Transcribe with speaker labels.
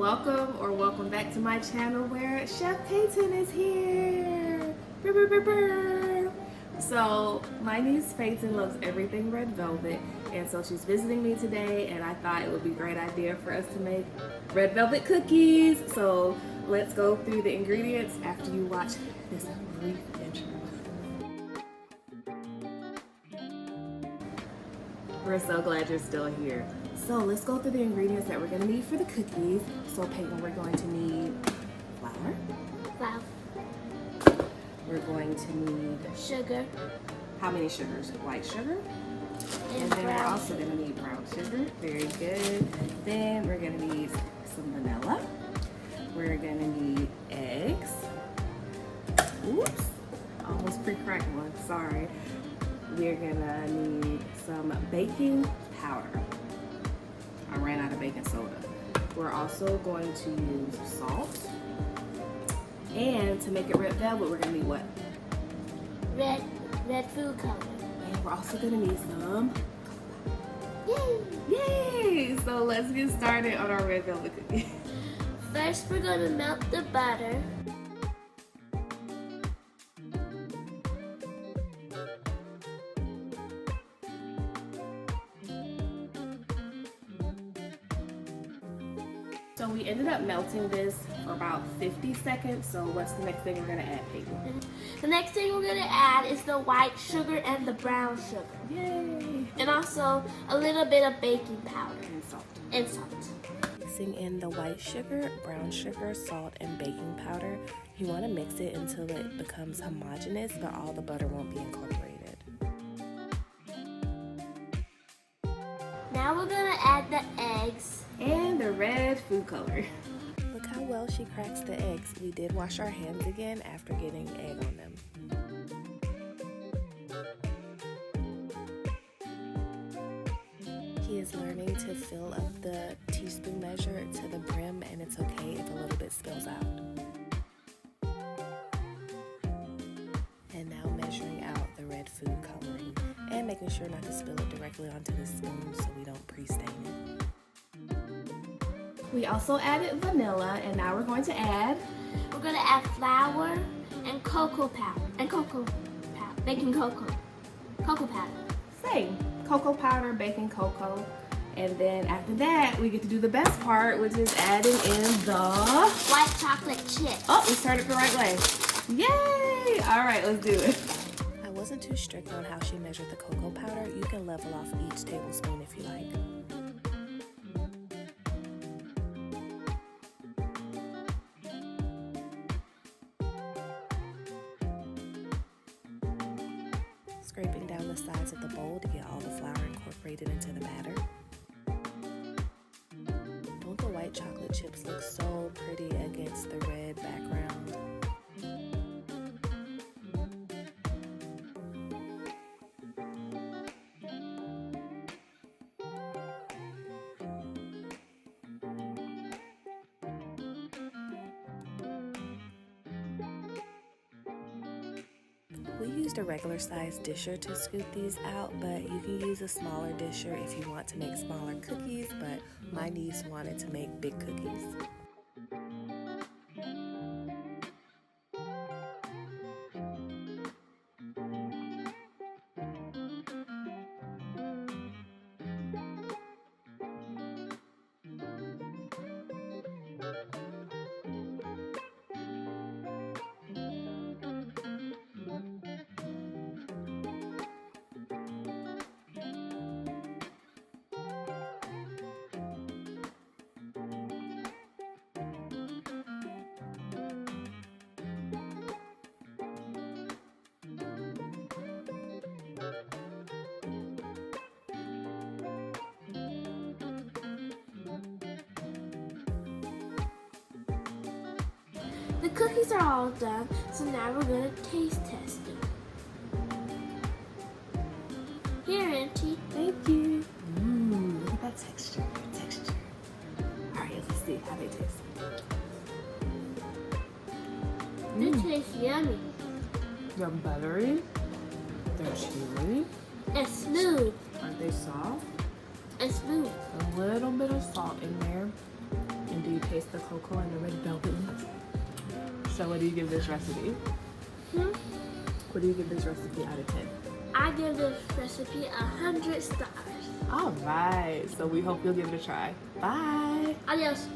Speaker 1: Welcome back to my channel where Chef Peyton is here. Brr, brr, brr, brr. So my niece Peyton loves everything red velvet, and so she's visiting me today, and I thought it would be a great idea for us to make red velvet cookies. So let's go through the ingredients after you watch this brief intro. We're so glad you're still here. So let's go through the ingredients that we're gonna need for the cookies. So Peyton, we're going to need flour. We're going to need
Speaker 2: sugar.
Speaker 1: How many sugars? White sugar. And then we're also gonna need brown sugar. Very good. Then we're gonna need some vanilla. We're gonna need eggs. Oops, almost pre-cracked one, sorry. We're gonna need some baking powder. I ran out of baking soda. We're also going to use salt. And to make it red velvet, we're gonna need what?
Speaker 2: Red food color.
Speaker 1: And we're also gonna need some.
Speaker 2: Yay!
Speaker 1: Yay! So let's get started on our red velvet cookie.
Speaker 2: First, we're gonna melt the butter.
Speaker 1: So we ended up melting this for about 50 seconds. So what's the next thing we're gonna add, Peyton?
Speaker 2: The next thing we're gonna add is the white sugar and the brown sugar.
Speaker 1: Yay!
Speaker 2: And also a little bit of baking powder.
Speaker 1: And salt.
Speaker 3: Mixing in the white sugar, brown sugar, salt, and baking powder. You want to mix it until it becomes homogeneous, but all the butter won't be incorporated.
Speaker 2: Now we're gonna add the eggs.
Speaker 1: And the red food color.
Speaker 3: Look how well she cracks the eggs. We did wash our hands again after getting egg on them. He is learning to fill up the teaspoon measure to the brim, and it's okay if a little bit spills out. And now measuring out the red food coloring and making sure not to spill it directly onto the spoon so we don't pre-stain it.
Speaker 1: We also added vanilla, and now we're going to add.
Speaker 2: We're gonna add flour and cocoa powder. Baking cocoa powder.
Speaker 1: Same. Cocoa powder, baking cocoa. And then after that, we get to do the best part, which is adding in the
Speaker 2: White chocolate chips.
Speaker 1: Oh, we started the right way. Yay! All right, let's do it.
Speaker 3: I wasn't too strict on how she measured the cocoa powder. You can level off each tablespoon if you like. Scraping down the sides of the bowl to get all the flour incorporated into the batter. Don't the white chocolate chips look so pretty against the red background? We used a regular size disher to scoop these out, but you can use a smaller disher if you want to make smaller cookies, but my niece wanted to make big cookies.
Speaker 2: The cookies are all done, so now we're gonna taste test them. Here, Auntie.
Speaker 1: Thank you. Look at that texture. All right, let's see how they taste.
Speaker 2: They taste yummy.
Speaker 1: They're buttery. They're chewy.
Speaker 2: And smooth.
Speaker 1: Aren't they soft?
Speaker 2: And smooth.
Speaker 1: A little bit of salt in there. Indeed,
Speaker 3: taste the cocoa and the red velvet. So what do you give this recipe? What do you give this recipe out of 10?
Speaker 2: I give this recipe 100 stars.
Speaker 3: All right, so we hope you'll give it a try. Bye.
Speaker 2: Adios.